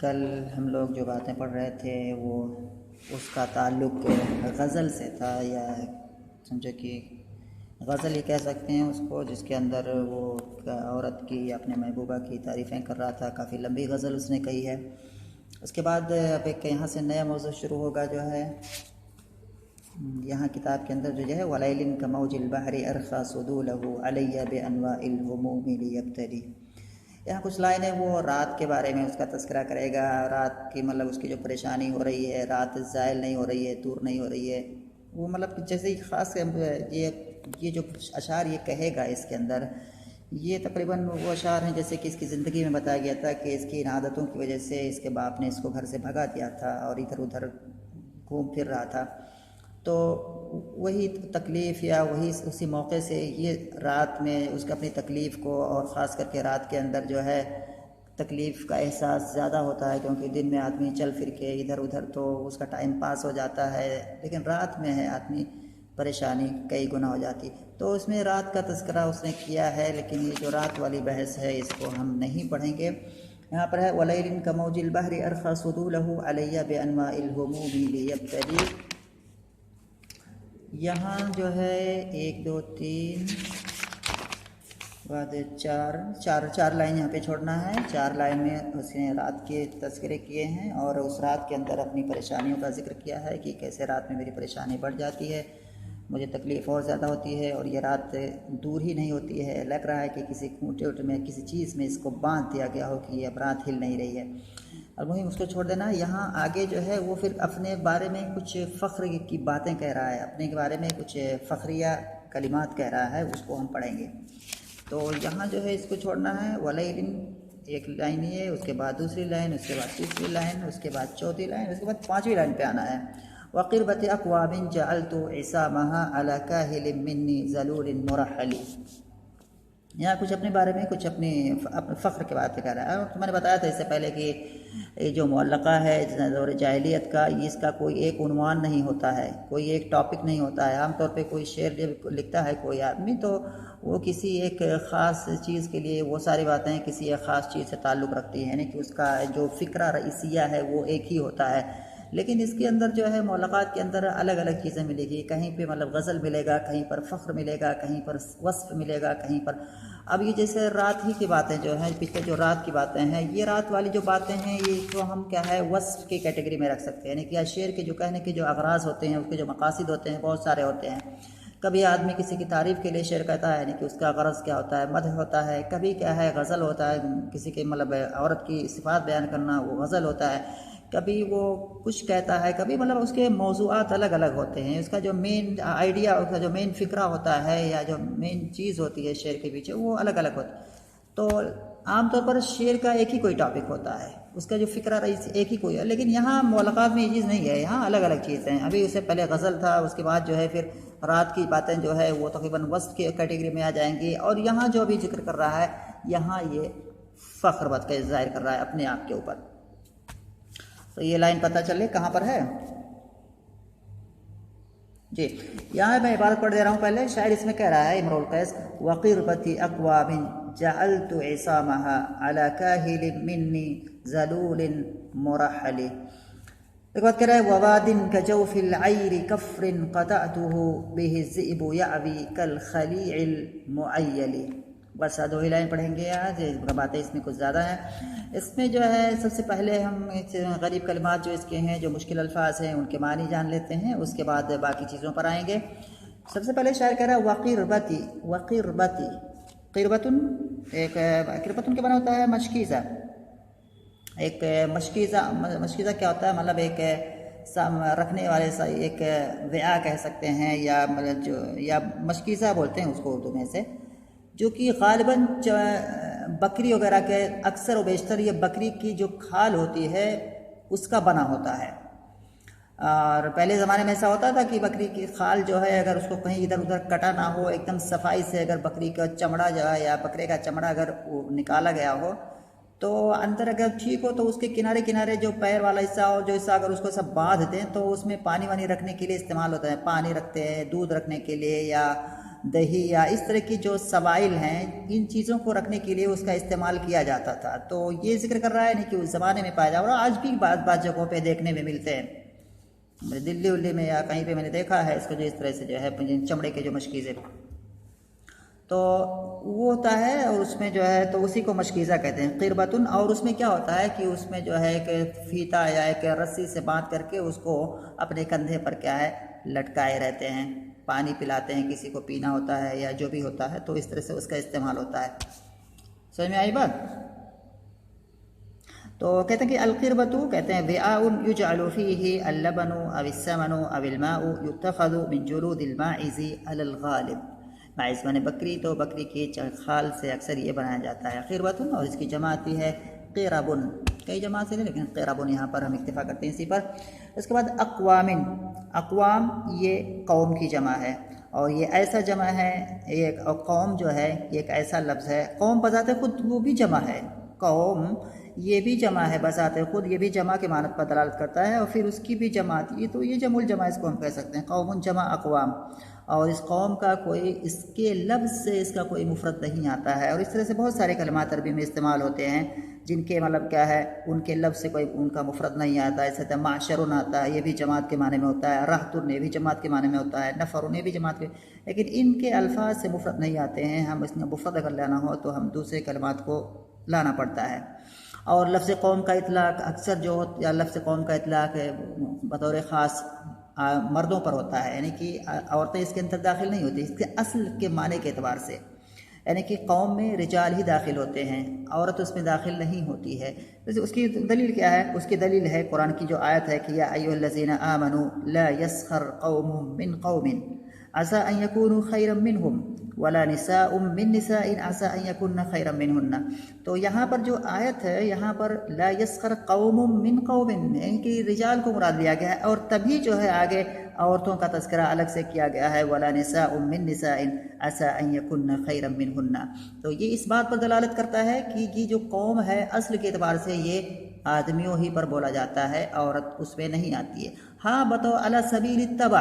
कल हम लोग जो बातें पढ़ रहे थे वो उसका ताल्लुक़ गज़ल से था, या समझो कि गज़ल ही कह सकते हैं उसको, जिसके अंदर वो औरत की अपने महबूबा की तारीफ़ें कर रहा था। काफ़ी लंबी गज़ल उसने कही है। उसके बाद अब एक यहाँ से नया मौज़ू शुरू होगा, जो है यहाँ किताब के अंदर जो है वलैलिन कमौजिल बहरी अरखा सुदूलहु अलैया बिअनवाइल हुमूमी लियब्तली। यहाँ कुछ लाइनें वो रात के बारे में उसका तज़किरा करेगा। रात की मतलब उसकी जो परेशानी हो रही है, रात ज़ायल नहीं हो रही है, दूर नहीं हो रही है, वो मतलब जैसे ही ख़ास ये जो अशार ये कहेगा इसके अंदर, ये तकरीबन वो अशार हैं जैसे कि इसकी ज़िंदगी में बताया गया था कि इसकी इन आदतों की वजह से इसके बाप ने इसको घर से भगा दिया था और इधर उधर घूम फिर रहा था। तो वही तकलीफ़ या वही उसी मौके से ये रात में उसका अपनी तकलीफ़ को, और ख़ास करके रात के अंदर जो है तकलीफ़ का एहसास ज़्यादा होता है, क्योंकि दिन में आदमी चल फिर के इधर उधर तो उसका टाइम पास हो जाता है, लेकिन रात में है आदमी परेशानी कई गुना हो जाती। तो उसमें रात का तज़किरा उसने किया है, लेकिन ये जो रात वाली बहस है इसको हम नहीं पढ़ेंगे। यहाँ पर है वलैलिन कमौजिल बहरी अरखा सुदूलहु अलैया बिअनवाइल हुमूमी लियब्तली। यहाँ जो है 1 2 3 बाद चार लाइन यहाँ पे छोड़ना है। 4 लाइन में उसने रात के तज़किरे किए हैं और उस रात के अंदर अपनी परेशानियों का जिक्र किया है कि कैसे रात में मेरी परेशानी बढ़ जाती है, मुझे तकलीफ़ और ज़्यादा होती है, और ये रात दूर ही नहीं होती है, लग रहा है कि किसी खूंटे उट में किसी चीज़ में इसको बांध दिया गया हो कि ये अब रात हिल नहीं रही है। और वहीं उसको छोड़ देना। यहाँ आगे जो है वो फिर अपने बारे में कुछ फ़ख्र की बातें कह रहा है, अपने के बारे में कुछ फ़ख्रिया कलिमात कह रहा है, उसको हम पढ़ेंगे। तो यहाँ जो है इसको छोड़ना है। वलैलिन एक लाइन ये, उसके बाद दूसरी लाइन, उसके बाद तीसरी लाइन, उसके बाद चौथी लाइन, उसके बाद 5वीं लाइन पे आना है। वक़िरबत अक़वामिन जअलतु इसामहा अला काहिलिम मिन्नी ज़लूलिन मुरहली। यहाँ कुछ अपने बारे में, कुछ अपने फ़ख्र के बात कह रहा है। और मैंने बताया था इससे पहले कि ये जो मुअल्लक़ा है दौर जाहिलियत का, इसका कोई एक उन्वान नहीं होता है, कोई एक टॉपिक नहीं होता है। आमतौर पे कोई शेर जब लिखता है कोई आदमी, तो वो किसी एक ख़ास चीज़ के लिए वो सारी बातें किसी एक ख़ास चीज़ से ताल्लुक़ रखती हैं, यानी कि उसका जो फ़िक्रा रईसिया है वो एक ही होता है। लेकिन इसके अंदर जो है मुअल्लक़ात के अंदर अलग अलग चीज़ें मिलेगी। कहीं पे मतलब गज़ल मिलेगा, कहीं पर फ़ख्र मिलेगा, कहीं पर वस्फ़ मिलेगा, कहीं पर। अब ये जैसे रात ही की बातें जो हैं, पिछले जो रात की बातें हैं, ये रात वाली जो बातें हैं, ये तो हम क्या है वस्फ़ की कैटेगरी में रख सकते हैं। यानी कि शेर के जो कहने के जो अगराज़ होते हैं, उसके जो मकासिद होते हैं, बहुत सारे होते हैं। कभी आदमी किसी की तारीफ़ के लिए शेर कहता है, यानी कि उसका गरज़ क्या होता है, मदह होता है। कभी क्या है गज़ल होता है, किसी के मतलब औरत की सिफ़ात बयान करना, वो गज़ल होता है। कभी वो कुछ कहता है, कभी मतलब उसके मौज़ूआत अलग अलग होते हैं। उसका जो मेन आइडिया, उसका जो मेन फ़िक्रा होता है, या जो मेन चीज़ होती है शेर के पीछे, वो अलग अलग होता है। तो आमतौर पर शेर का एक ही कोई टॉपिक होता है, उसका जो फ़िक्रा रईस एक ही कोई है। लेकिन यहाँ मुलाकात में ये चीज़ नहीं है, यहाँ अलग अलग चीज़ें हैं। अभी उससे पहले गज़ल था, उसके बाद जो है फिर रात की बातें जो है वो तकरीबन वस्फ़ की कैटेगरी में आ जाएंगी। और यहाँ जो अभी जिक्र कर रहा है, यहाँ ये फ़ख्र बात का ज़ाहिर कर रहा है अपने आप के ऊपर। तो ये लाइन पता चले कहाँ पर है जी। यहाँ मैं इबारत पढ़ दे रहा हूँ। पहले शायर इसमें कह रहा है, इमरुल कैस, वक़िरबती अक़वामिन जअलतु इसामहा अला काहिलिम मिन्नी ज़लूलिन मुरहली। एक बात कह रहा है, ववादिन कजौफिल आयरी कफ्रिन क़तअतुहु बिहि ज़िअबु यअवी कल खलीइल मुअय्यली। बस 2 ही लाइन पढ़ेंगे आज, बातें इसमें कुछ ज़्यादा हैं। इसमें जो है सबसे पहले हम गरीब कलिमात जो इसके हैं, जो मुश्किल अल्फाज हैं, उनके मानी जान लेते हैं, उसके बाद बाकी चीज़ों पर आएंगे। सबसे पहले शायर कह रहा है वक़िरबती। वक़िरबती, क़िरबतुन, एक क़िरबतुन के बना होता है मशकीज़ा। एक मशकीज़ा क्या होता है, मतलब एक रखने वाले सा एक व्या कह सकते हैं, या मतलब जो, या मशकीज़ा बोलते हैं उसको उर्दू में से, जो कि ग़ालिबन बकरी वगैरह के अक्सर व बेशतर ये बकरी की जो खाल होती है उसका बना होता है। और पहले ज़माने में ऐसा होता था कि बकरी की खाल जो है, अगर उसको कहीं इधर उधर कटा ना हो, एकदम सफाई से अगर बकरी का चमड़ा जो है या बकरे का चमड़ा अगर वो निकाला गया हो, तो अंदर अगर ठीक हो तो उसके किनारे किनारे जो पैर वाला हिस्सा और जो हिस्सा अगर उसको सब बांध दें तो उसमें पानी वानी रखने के लिए इस्तेमाल होता है। पानी रखते हैं दूध रखने के लिए या दही या इस तरह की जो सवाइल हैं, इन चीज़ों को रखने के लिए उसका इस्तेमाल किया जाता था। तो ये जिक्र कर रहा है नहीं कि उस ज़माने में पाया जा और आज भी बाज़ जगहों पे देखने में मिलते हैं। दिल्ली उल्ली में या कहीं पे मैंने देखा है इसको, जो इस तरह से जो है चमड़े के जो मशकीज़े, तो वो होता है और उसमें जो है तो उसी को मशकीज़ा कहते हैं, क़िरबतुन। और उसमें क्या होता है कि उसमें जो है एक फीता या एक रस्सी से बांध करके उसको अपने कंधे पर क्या है लटकाए रहते हैं, पानी पिलाते हैं, किसी को पीना होता है या जो भी होता है, तो इस तरह से उसका इस्तेमाल होता है। समझ में आई बात? तो कहते हैं कि अलक़िरबतु कहते हैं विआउन युजअलु फ़ीही अल्लबनु अविस्समनु अविलमाउ युत्तख़ज़ु मिन जुलूदिल माइज़ि अलल ग़ालिब। माइज़ माने बकरी, तो बकरी की खाल से अक्सर ये बनाया जाता है क़िरबतुन, और इसकी जमा आती है क़िरबुन। कई जमा से नहीं, लेकिन क़िरबुन यहाँ पर हम इत्तिफ़ा करते हैं इसी पर। उसके बाद अक़वामिन, अक़वाम ये कौम की जमा है, और ये ऐसा जमा है, ये कौम जो है ये एक ऐसा लफ्ज़ है, कौम बज़ाते खुद वो भी जमा है, कौम ये भी जमा है बज़ाते खुद, ये भी जमा के मानत पर दलालत करता है, और फिर उसकी भी जमा आती है, तो ये जमुल जमा इसको हम कह सकते हैं, कौमुन जमा अक़वाम। और इस कौम का कोई इसके लफ्ज़ से इसका कोई मुफरद नहीं आता है। और इस तरह से बहुत सारे कलमात अरबी में इस्तेमाल होते हैं जिनके मतलब क्या है उनके लफ्ज़ से कोई उनका मुफरद नहीं आता है। जैसे माशरुन आता है, ये भी जमात के माने में होता है, रहतुन ये भी जमात के माने में होता है, नफ़रुन ये भी जमात के, लेकिन इनके अल्फाज से मुफरद नहीं आते हैं। हम इसमें मुफरद अगर लाना हो तो हम दूसरे कलमात को लाना पड़ता है। और लफ्ज़ कौम का इतलाक़ अक्सर जो या लफ्ज़ कौम का इतलाक़ बतौर ख़ास मर्दों पर होता है, यानी कि औरतें इसके अंदर दाखिल नहीं होती, इसके असल के माने के एतबार से, यानी कि कौम में रिजाल ही दाखिल होते हैं, औरत उसमें दाखिल नहीं होती है। तो उसकी दलील क्या है? उसकी दलील है कुरान की जो आयत है कि या अय्युहल्लज़ीना आमनू ला यस्खर कौमुम मिन कौमिन असा अन यकूनु खैरम मिनहुम वला निसाउम मिन निसाइन असा अन यकुन्ना खैरम मिनहुन्ना। तो यहाँ पर जो आयत है, यहाँ पर ला यस्खर कौमुम मिन कौमिन, यानी कि रिजाल को मुराद लिया गया है, और तभी जो है आगे औरतों का तज़किरा अलग से किया गया है, वला निसाउम मिन निसाइन असा अन यकुन्ना खैरम मिनहुन्ना। तो ये इस बात पर दलालत करता है कि ये जो कौम है असल के एतबार से ये आदमियों ही पर बोला जाता है, औरत उसमें नहीं आती है। हाँ बतो अला सबील तबा,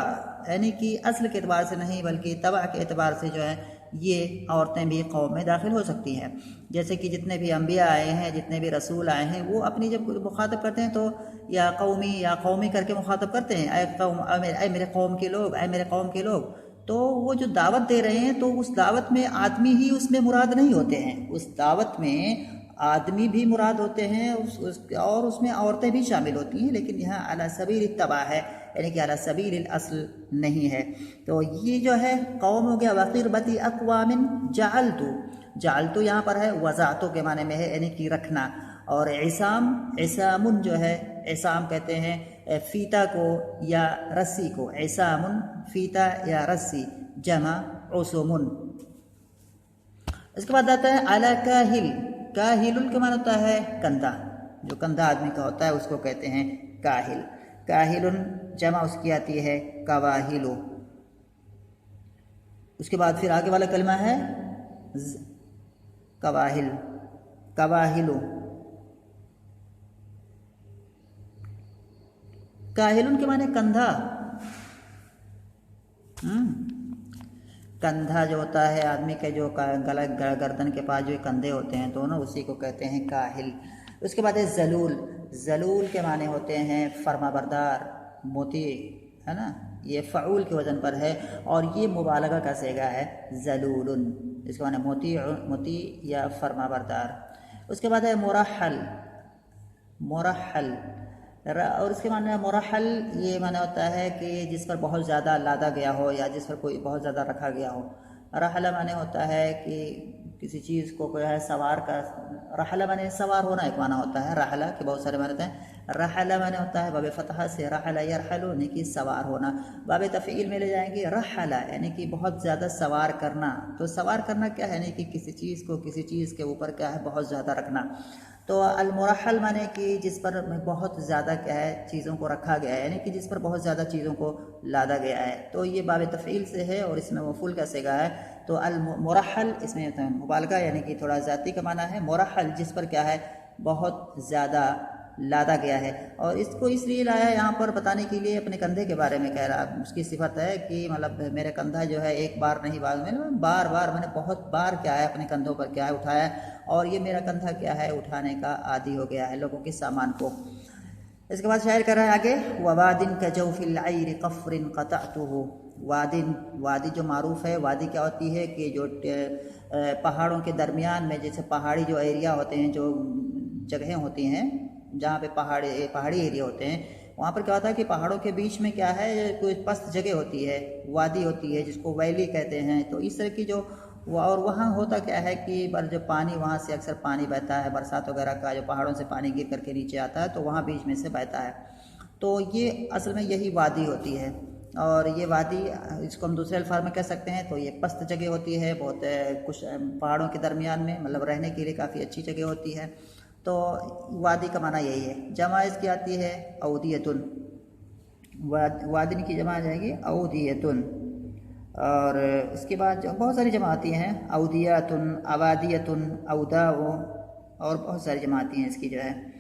यानी कि असल के एतबार से नहीं बल्कि तबा के एतबार से जो है ये औरतें भी कौम में दाखिल हो सकती हैं। जैसे कि जितने भी अम्बिया आए हैं, जितने भी रसूल आए हैं, वो अपनी जब मुखातब करते हैं तो या कौमी करके मुखातब करते हैं, ऐ कौम, ऐ मेरे कौम के लोग, ऐ मेरे कौम के लोग। तो वो जो दावत दे रहे हैं तो उस दावत में आदमी ही उसमें मुराद नहीं होते हैं, उस दावत में आदमी भी मुराद होते हैं और उसमें औरतें भी शामिल होती हैं, लेकिन यहाँ अला सबील तबा है, यानी कि अला सबील असल नहीं है। तो ये जो है कौम हो गया। वक़िरबती अक़वामिन जालतू यहाँ पर है वज़ातों के माने में है, यानी कि रखना। और इसामुन जो है, इसाम कहते हैं फीता को या रस्सी को, इसामुन फीता या रस्सी, जमा उसुमुन। इसके बाद आता है अला काहिल, काहिलुल के माने होता है कंधा, जो कंधा आदमी का होता है उसको कहते हैं काहिल। काहिलुन जमा उसकी आती है कवाहिलु। उसके बाद फिर आगे वाला कलमा है कवाहिल, कवाहिलु। काहिलुन के माने कंधा। कंधा जो होता है आदमी के जो गला गर्दन के पास जो कंधे होते हैं दोनों, उसी को कहते हैं काहिल। उसके बाद है जलूल, जलूल के माने होते हैं फरमाबरदार, मोती, है ना, ये फ़ऊल के वज़न पर है और ये मुबालगा का सेगा है ज़लूलुन, इसके माने मोती या फरमाबरदार। उसके बाद है मुरहल, मुरहल, और इसके माने मुरहल ये माने होता है कि जिस पर बहुत ज़्यादा लादा गया हो या जिस पर कोई बहुत ज़्यादा रखा गया हो। रहला माने होता है कि किसी चीज़ को कोई है सवार का, रहला माने सवार होना एक माना होता है, रहला के बहुत सारे माने होते हैं। रहला माने होता है बाबे फतहा से रहला यरहलु, यानी कि सवार होना। बाबे तफ़ईल में ले जाएंगे रहला, यानी कि बहुत ज़्यादा सवार करना। तो सवार करना क्या है, यानी कि किसी चीज़ को किसी चीज़ के ऊपर क्या है बहुत ज़्यादा रखना। तो अलमुरहल माने कि जिस पर बहुत ज़्यादा क्या है चीज़ों को रखा गया है, यानी कि जिस पर बहुत ज़्यादा चीज़ों को लादा गया है। तो ये बाब तफ़ईल से है और इसमें मफ़ूल का सेगा है। तो अलमुरहल इसमें मुबालगा यानी कि थोड़ा ज़ाती का माना है। मुरहल जिस पर क्या है बहुत ज़्यादा लादा गया है। और इसको इसलिए लाया है यहाँ पर बताने के लिए, अपने कंधे के बारे में कह रहा है। उसकी सिफत है कि मतलब मेरे कंधा जो है एक बार नहीं, बाद में बार बार मैंने बहुत बार क्या है अपने कंधों पर क्या है उठाया, और ये मेरा कंधा क्या है उठाने का आदी हो गया है लोगों के सामान को। इसके बाद शायर कर रहा है आगे, ववादिन का जौफिल आइर कफ्रिन क़तअतुहु। वादिन, वादी जो मारूफ है, वादी क्या होती है कि जो पहाड़ों के दरमियान में, जैसे पहाड़ी जो एरिया होते हैं, जो जगहें होती हैं जहाँ पे पहाड़ी एरिया होते हैं, वहाँ पर क्या होता है कि पहाड़ों के बीच में क्या है कोई पस्त जगह होती है, वादी होती है, जिसको वैली कहते हैं। तो इस तरह की जो, और वहाँ होता क्या है कि पर जो पानी वहाँ से अक्सर पानी बहता है, बरसात वगैरह का जो पहाड़ों से पानी गिर करके नीचे आता है, तो वहाँ बीच में से बहता है। तो ये असल में यही वादी होती है। और ये वादी, इसको हम दूसरे अल्फाज में कह सकते हैं, तो ये पस्त जगह होती है, बहुत कुछ पहाड़ों के दरमियान में, मतलब रहने के लिए काफ़ी अच्छी जगह होती है। तो वादी का माना यही है। जमा इसकी आती है अवदियतुन, वादिन की जमा आ जाएगी अवदियतुन। और इसके बाद बहुत सारी जमा आती हैं, अवदियातुन, अवादियतुन, अवदाओ, और बहुत सारी जमा आती हैं इसकी जो है।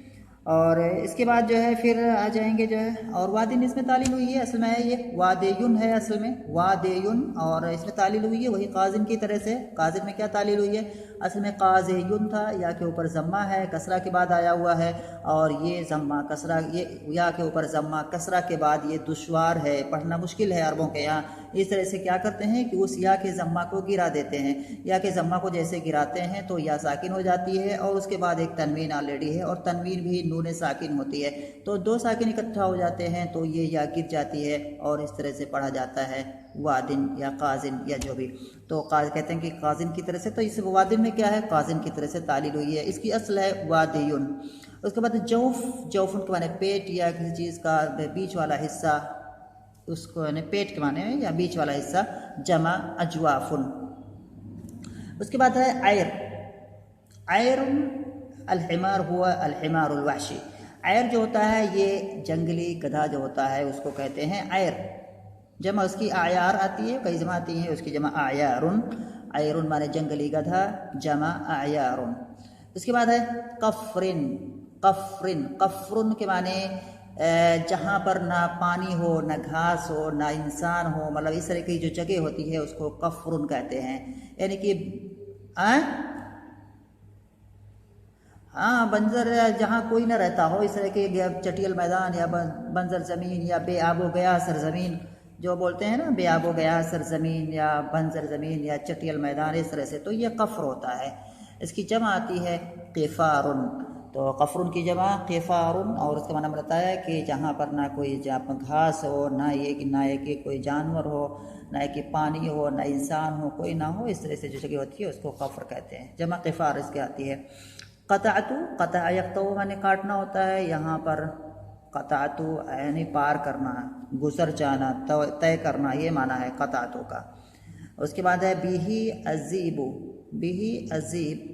और इसके बाद जो है फिर आ जाएंगे जो है, और वादिन इसमें तालील हुई है, असल में है ये वादेयुन है, असल में वादेयुन, और इसमें तालील हुई है वही काजिन की तरह से। काजिन में क्या तालील हुई है, असल में काज़ेयुन था, या के ऊपर जम्मा है, कसरा के बाद आया हुआ है, और ये जम्मा कसरा, ये या के ऊपर जम्मा कसरा के बाद, ये दुश्वार है, पढ़ना मुश्किल है अरबों के यहाँ। इस तरह से क्या करते हैं कि उस या के जम्मा को गिरा देते हैं। या के जम्मा को जैसे गिराते हैं तो या साकिन हो जाती है, और उसके बाद एक तनवीन ऑलरेडी है, और तनवीन भी नून साकिन होती है, तो दो साकिन इकट्ठा हो जाते हैं तो ये या गिर जाती है, और इस तरह से पढ़ा जाता है वादिन या काजिन या जो भी। तो कहते हैं कि काजिन की तरह से, तो इस वादिन में क्या है, काजिन की तरह से तालील हुई है। इसकी असल है वादियुन। उसके बाद जौफ, जौफुन के माने पेट या किसी चीज़ का बीच वाला हिस्सा, उसको यानी पेट के माने या बीच वाला हिस्सा, जमा अजवाफुन। उसके बाद है आयर, आयरुन अलहिमार हुआ अलहिमारुल वहशी। आयर जो होता है ये जंगली गधा जो होता है उसको कहते हैं आयर। जमा उसकी आयार आती है, कई जमा आती है, उसकी जमा आयारुन। आयरुन माने जंगली गधा, जमा आयारुन। उसके बाद है कफ्रिन, कफ्रिन, कफ्रुन के माने जहाँ पर ना पानी हो, ना घास हो, ना इंसान हो, मतलब इस तरह की जो जगह होती है उसको कफ्रुन कहते हैं। यानी कि हाँ, बंजर जहाँ कोई ना रहता हो, इस तरह के चटियल मैदान या बंजर ज़मीन या बेआबो गया सरजमीन जो बोलते हैं ना, बेआबो गया सरजमीन या बंजर ज़मीन या चटियल मैदान, इस तरह से, तो ये कफ्र होता है। इसकी जमा आती है क़िफ़ारुन, तो कफ्रुन की जमा क़िफ़ारुन, और उसका माना बताता है कि जहाँ पर ना कोई घास हो, ना ये कि कोई जानवर हो, ना कि पानी हो, ना इंसान हो, कोई ना हो, इस तरह से जो जगह होती है उसको कफ्र कहते हैं। जमा क़िफ़ार इसकी आती है। क़तअतु, क़तअ यक़तउ माने काटना होता है, यहाँ पर क़तअतु यानी पार करना, गुजर जाना, तय करना, ये माना है क़तअतु का। उसके बाद है बिही अज़ीबु, बिही अज़ीब।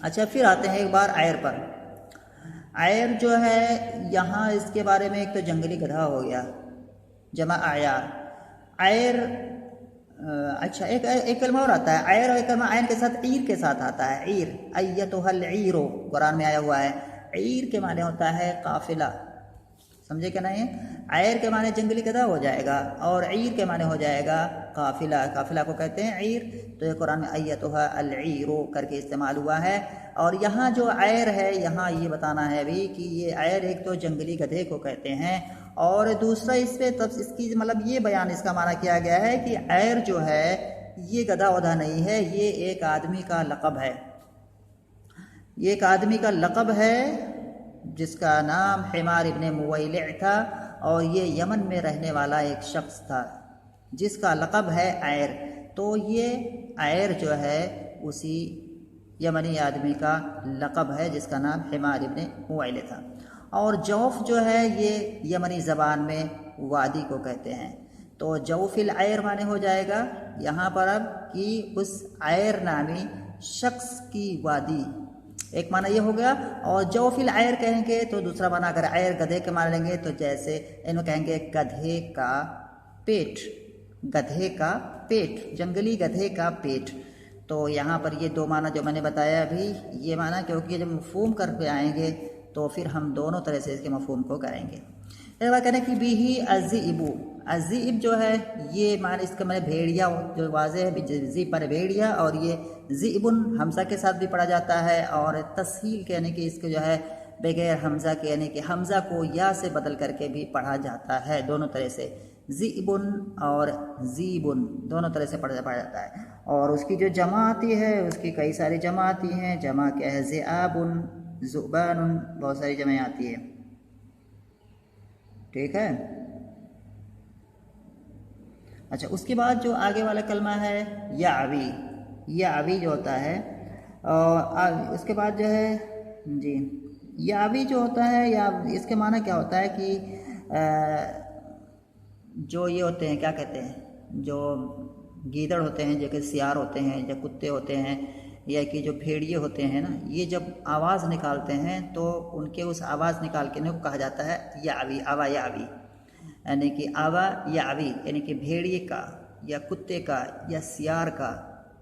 अच्छा, फिर आते हैं एक बार आयर पर। आयर जो है यहाँ इसके बारे में, एक तो जंगली गधा हो गया, जमा आयार, आयर। अच्छा, एक कलमा और आता है आयर, और एक कलमा आयन के साथ ईर के साथ आता है, ईर, अय्यतुहल ईरो, कुरान में आया हुआ है। ईर के माने होता है काफिला, समझे क्या नहीं? आयर के माने जंगली गधा हो जाएगा, और ईर के माने हो जाएगा काफिला, काफिला को कहते हैं ईर। तो ये कुरान में अय्यतुहल ईरो करके इस्तेमाल हुआ है। और यहाँ जो आयर है, यहाँ ये बताना है अभी कि ये आयर एक तो जंगली गधे को कहते हैं, और दूसरा इस पे तब इसकी मतलब ये बयान इसका माना किया गया है कि आयर जो है ये गधा वधा नहीं है, ये एक आदमी का लक़ब है, ये एक आदमी का लक़ब है जिसका नाम हिमार इब्ने मुवैलिअ था, और ये यमन में रहने वाला एक शख्स था जिसका लक़ब है आयर। तो ये आयर जो है उसी यमनी आदमी का लक़ब है जिसका नाम हिमार इब्ने मुवैलिअ था। और जौफ जो है ये यमनी ज़बान में वादी को कहते हैं। तो जौफिल आयर माने हो जाएगा यहाँ पर अब कि उस आयर नामी शख्स की वादी, एक माना ये हो गया। और जौफिल आयर कहेंगे तो दूसरा माना, अगर आयर गधे के मान लेंगे तो जैसे इन्हों कहेंगे गधे का पेट, गधे का पेट, जंगली गधे का पेट। तो यहाँ पर ये दो माना जो मैंने बताया अभी, ये माना क्योंकि जब मफ़हूम करके आएंगे तो फिर हम दोनों तरह से इसके मफ़हूम को करेंगे। एक बात कहना कि बिही अज़ीबु, अज़ीब जो है ये माने इसका मैंने भेड़िया जो वाज़े है, ज़ीब माने भेड़िया, और ये ज़ीबुन हमज़ा के साथ भी पढ़ा जाता है, और तस्हील कहने कि इसको जो है बगैर हमज़ा के यानी कि हमज़ा को या से बदल करके भी पढ़ा जाता है। दोनों तरह से ज़ीबुन और ज़ीबुन दोनों तरह से पढ़ा जाता है। और उसकी जो जमा आती है उसकी कई सारी जमा आती हैं। जमा क्या है? ज़िआबुन, ज़ुबानुन, बहुत सारी जमा आती है। ठीक है। अच्छा, उसके बाद जो आगे वाला कलमा है यावी, यावी जो होता है, और उसके बाद जो है जी यावी जो होता है, या इसके माना क्या होता है कि जो ये होते हैं क्या कहते हैं, जो गीदड़ होते हैं, जो कि सियार होते हैं, जो कुत्ते होते हैं, या कि जो भेड़िए होते हैं ना, ये जब आवाज़ निकालते हैं तो उनके उस आवाज़ निकाल के को कहा जाता है यावी, आवा यावी, यानी कि आवा यावी, यानी कि भेड़िए का या कुत्ते का या सियार का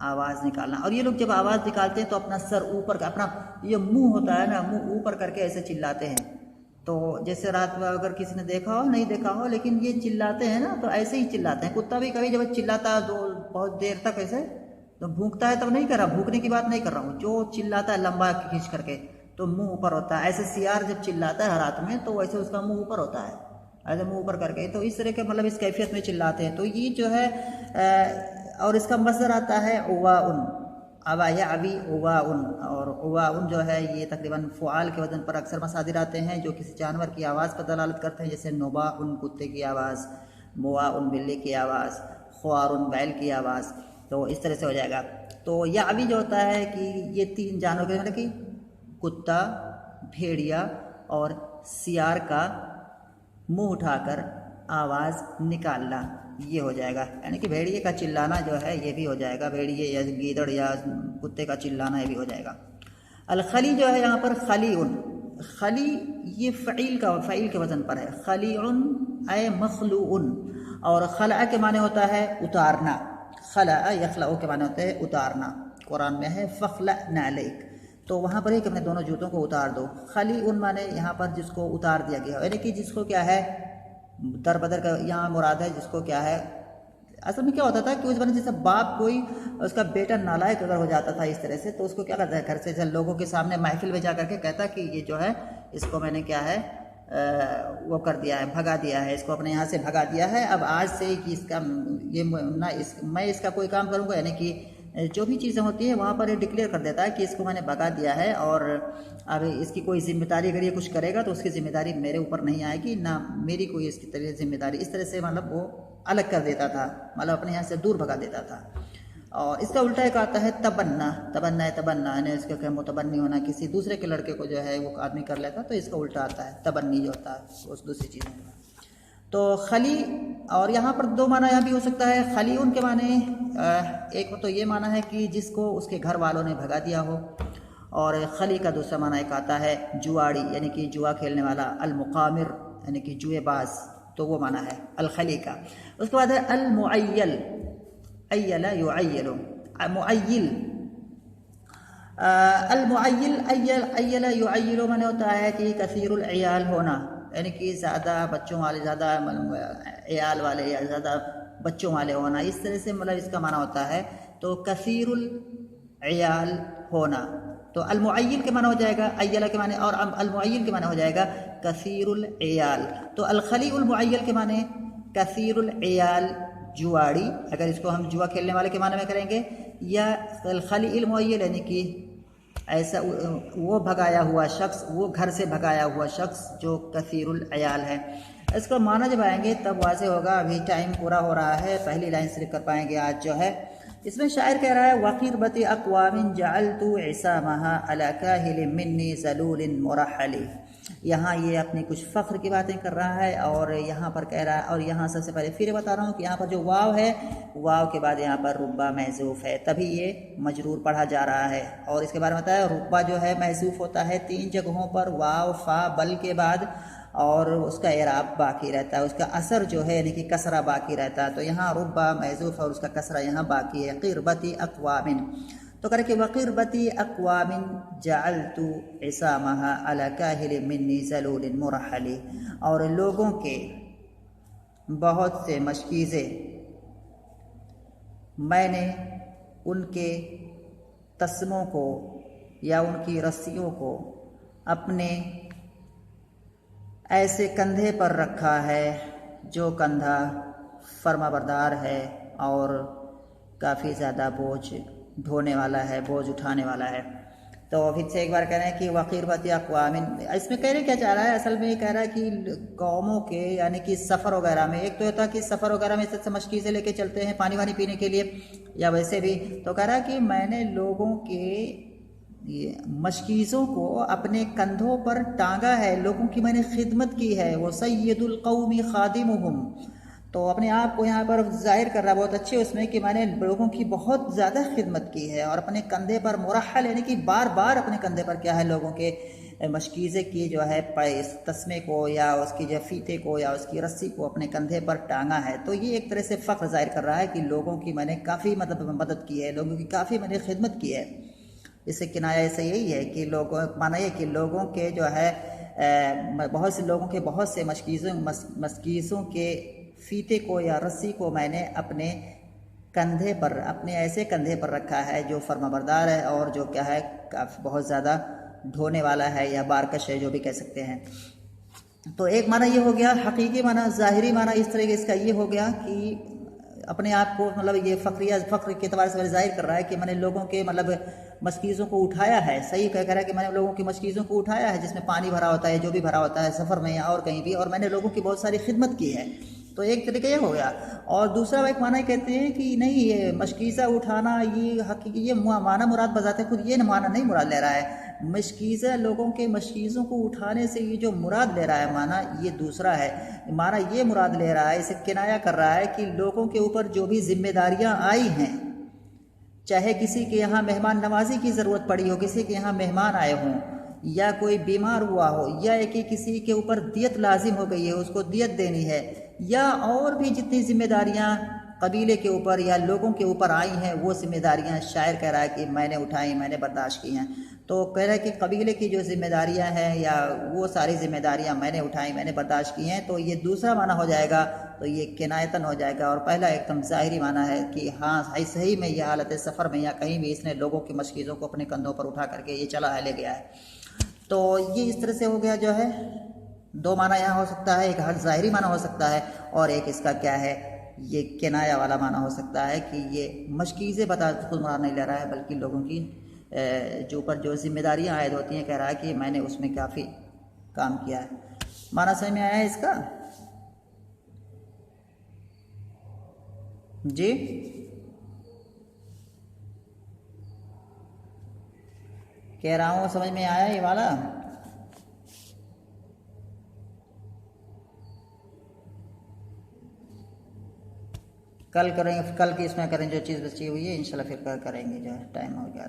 आवाज़ निकालना। और ये लोग जब आवाज़ निकालते हैं तो अपना सर ऊपर का, अपना ये मुंह होता है ना, मुंह ऊपर करके ऐसे चिल्लाते हैं। तो जैसे रात में अगर किसी ने देखा हो, नहीं देखा हो, लेकिन ये चिल्लाते हैं ना, तो ऐसे ही चिल्लाते हैं। कुत्ता भी कभी जब चिल्लाता है बहुत देर तक ऐसे तो भूखता है, तब नहीं कर रहा, भूखने की बात नहीं कर रहा हूँ, जो चिल्लाता है लंबा खींच करके तो मुंह ऊपर होता है। ऐसे सियार जब चिल्लाता है रात में तो वैसे उसका मुंह ऊपर होता है, ऐसे मुंह ऊपर करके, तो इस तरह के मतलब इस कैफियत में चिल्लाते हैं। तो ये जो है और इसका मसदर आता है उवाउन, अवा या अवी उवाउन, और उवाउन जो है ये तकरीबन फ़ुआल के वजन पर अक्सर मसादिर आते हैं जो किसी जानवर की आवाज़ पर दलालत करते हैं, जैसे नुबाउन कुत्ते की आवाज़, मुआउन बिल्ली की आवाज़, ख्वारुन बैल की आवाज़। तो इस तरह से हो जाएगा। तो या अभी जो होता है कि ये तीन जानवर के मतलब कि कुत्ता, भेड़िया और सियार का मुंह उठाकर आवाज़ निकालना, ये हो जाएगा। यानी कि भेड़िए का चिल्लाना जो है ये भी हो जाएगा, भेड़िए या गीदड़ या कुत्ते का चिल्लाना ये भी हो जाएगा। अलखली जो है यहाँ पर खलीउन, खली ये फ़ईल के वज़न पर है, खलीउन ए मखलूउन, और खला के माने होता है उतारना, खला यखलाउ के माने होते हैं उतारना। कुरान में है फ़खला नालेक, तो वहाँ पर एक अपने दोनों जूतों को उतार दो। खली उन माने यहाँ पर जिसको उतार दिया गया, यानी कि जिसको क्या है दर बदर का यहाँ मुराद है, जिसको क्या है असल में क्या होता था कि उस बार जैसे बाप कोई उसका बेटा नालायक अगर हो जाता था इस तरह से, तो उसको क्या करता है घर से लोगों के सामने महफिल में जा करके कहता कि ये जो है इसको मैंने क्या है वो कर दिया है, भगा दिया है, इसको अपने यहाँ से भगा दिया है। अब आज से कि इसका ये ना मैं इसका कोई काम करूँगा, यानी कि जो भी चीज़ें होती हैं वहाँ पर ये डिक्लेयर कर देता है कि इसको मैंने भगा दिया है, और अब इसकी कोई जिम्मेदारी अगर ये कुछ करेगा तो उसकी जिम्मेदारी मेरे ऊपर नहीं आएगी, ना मेरी कोई इसकी तरह जिम्मेदारी। इस तरह से मतलब वो अलग कर देता था, मतलब अपने यहाँ से दूर भगा देता था। और इसका उल्टा एक आता है तबन्ना, तबन्ना है तबन्ना, यानी इसका क्या मुतबन्नी होना, किसी दूसरे के लड़के को जो है वो आदमी कर लेता, तो इसका उल्टा आता है तबन्नी जो होता है उस दूसरी चीज़ों का। तो खली, और यहाँ पर दो माना यहाँ भी हो सकता है। खली उनके माने एक तो ये माना है कि जिसको उसके घर वालों ने भगा दिया हो, और खली का दूसरा माना एक आता है जुआड़ी, यानी कि जुआ खेलने वाला, अलमुकामिर यानी कि जुएबाज, तो वो माना है अलखली का। उसके बाद है अलमुअय्यल, अय्यला युअय्यलु, मुअय्यल, अलमुअय्यल अय्यला युअय्यलु माने होता है कि कसीरुल इयाल होना, यानी कि ज़्यादा बच्चों वाले, ज़्यादा इयाल वाले या ज़्यादा बच्चों वाले होना, इस तरह से मतलब इसका माना होता है। तो कसीरुल इयाल होना, तो अलमुअय्यल के माना हो जाएगा अय्यला के माने, और अलमुअय्यल के माना हो जाएगा कसीरुल इयाल। तो अलखलीउल मुअय्यल के माने कसीरुल इयाल जुआड़ी, अगर इसको हम जुआ खेलने वाले के माने में करेंगे, या अलखलीउल मुअय्यल यानी कि ऐसा वो भगाया हुआ शख्स, वो घर से भगाया हुआ शख्स जो कसीरुल इयाल है। इसका माना जब आएंगे तब वाज़े होगा। अभी टाइम पूरा हो रहा है, पहली लाइन सिर्फ कर पाएंगे आज जो है। इसमें शायर कह रहा है वक़ीरबती अक़वामिन जअलतु इसामहा अला काहिलिन मिन्नी ज़लूलिन मुरहली। यहाँ ये अपनी कुछ फ़ख्र की बातें कर रहा है, और यहाँ पर कह रहा है, और यहाँ सबसे पहले फिर बता रहा हूँ कि यहाँ पर जो वाव है, वाव के बाद यहाँ पर रुब्बा महज़ूफ़ है, तभी ये मजरूर पढ़ा जा रहा है। और इसके बारे में बताया रुब्बा जो है महज़ूफ़ होता है 3 जगहों पर, वाव फ़ा बल के बाद, और उसका एराब बाकी रहता है, उसका असर जो है यानी कि कसरा बाकी रहता है। तो यहाँ रुब्बा महज़ूफ़ और उसका कसरा यहाँ बाकी है। क़िरबती अक़वामिन, तो कह रहे कि वक़िरबती अक़वामिन जअलतु इसामहा अला काहिल मिन्नी ज़लूलिन मुरहली, और लोगों के बहुत से मशकीज़े मैंने उनके तस्मों को या उनकी रस्सियों को अपने ऐसे कंधे पर रखा है जो कंधा फर्माबरदार है और काफ़ी ज़्यादा बोझ ढोने वाला है, बोझ उठाने वाला है। तो फिर से एक बार कह रहे हैं कि वक़ीरबती अक़वामिन, इसमें कह रहे क्या चाह रहा है, असल में ये कह रहा है कि कौमों के यानी कि सफ़र वगैरह में, एक तो होता है कि सफ़र वगैरह में इससे मशकीज़ें लेके चलते हैं पानी वानी पीने के लिए या वैसे भी, तो कह रहा है कि मैंने लोगों के ये मशकीज़ों को अपने कंधों पर टांगा है, लोगों की मैंने खिदमत की है। वो सय्यदुल कौमी खादिमुहुम, तो अपने आप को यहाँ पर जाहिर कर रहा है बहुत अच्छे उसमें कि मैंने लोगों की बहुत ज़्यादा खिदमत की है, और अपने कंधे पर मुरहल यानी कि बार बार अपने कंधे पर क्या है लोगों के मशकीज़े की जो है तस्मे को या उसकी जो फीते को या उसकी रस्सी को अपने कंधे पर टांगा है। तो ये एक तरह से फ़ख्र जाहिर कर रहा है कि लोगों की मैंने काफ़ी मदद की है, लोगों की काफ़ी मैंने खिदमत की है। इससे किनाया ऐसे यही है कि लोगों माना ये कि लोगों के जो है बहुत से लोगों के बहुत से मशकीज़ों के फीते को या रस्सी को मैंने अपने कंधे पर, अपने ऐसे कंधे पर रखा है जो फर्माबरदार है और जो क्या है काफ़ी बहुत ज़्यादा ढोने वाला है या बारकश है, जो भी कह सकते हैं। तो एक माना ये हो गया हकीकी माना, ज़ाहिरी माना इस तरह के इसका ये हो गया कि अपने आप को मतलब ये फ़ख्र के एतबार से ज़ाहिर कर रहा है कि मैंने लोगों के मतलब मशकीज़ों को उठाया है। सही कह रहा है कि मैंने लोगों की मशकीज़ों को उठाया है जिसमें पानी भरा होता है, जो भी भरा होता है सफ़र में या और कहीं भी, और मैंने लोगों की बहुत सारी खिदमत की है। तो एक तरीके ये हो गया। और दूसरा एक माना कहते हैं कि नहीं, ये मशकीज़ा उठाना ये हकीकी ये माना मुराद बजाते खुद ये माना नहीं मुराद ले रहा है। मशकीज़ा लोगों के मशकीज़ों को उठाने से ये जो मुराद ले रहा है माना ये दूसरा है। माना ये मुराद ले रहा है, इसे किनाया कर रहा है कि लोगों के ऊपर जो भी जिम्मेदारियां आई हैं, चाहे किसी के यहाँ मेहमान नवाजी की ज़रूरत पड़ी हो, किसी के यहाँ मेहमान आए हों, या कोई बीमार हुआ हो, या कि किसी के ऊपर दियत लाजिम हो गई है उसको दियत देनी है, या और भी जितनी जिम्मेदारियां कबीले के ऊपर या लोगों के ऊपर आई हैं वो जिम्मेदारियां शायर कह रहा है कि मैंने उठाई, मैंने बर्दाश्त की हैं। तो कह रहा है कि कबीले की जो जिम्मेदारियां हैं या वो सारी जिम्मेदारियां मैंने उठाई, मैंने बर्दाश्त की हैं। तो ये दूसरा माना हो जाएगा, तो ये किनायतन हो जाएगा। और पहला एकदम ज़ाहिरी माना है कि हाँ सही में ये हालत सफ़र में या कहीं भी इसने लोगों की मशकीज़ों को अपने कंधों पर उठा करके ये चला है, ले गया है। तो ये इस तरह से हो गया जो है, दो माना यहाँ हो सकता है, एक हर ज़ाहिरी माना हो सकता है और एक इसका क्या है ये किनाया वाला माना हो सकता है कि ये मशकीज़ें बता खुद मुराद नहीं ले रहा है बल्कि लोगों की जो ऊपर जो जिम्मेदारियां आयद होती हैं कह रहा है कि मैंने उसमें काफ़ी काम किया है। माना समझ में आया है इसका जी? कह रहा हूँ समझ में आया ये वाला? कल करेंगे, कल की इसमें करें जो चीज़ बची हुई है इंशाल्लाह, फिर कल करेंगे जो है, टाइम हो गया।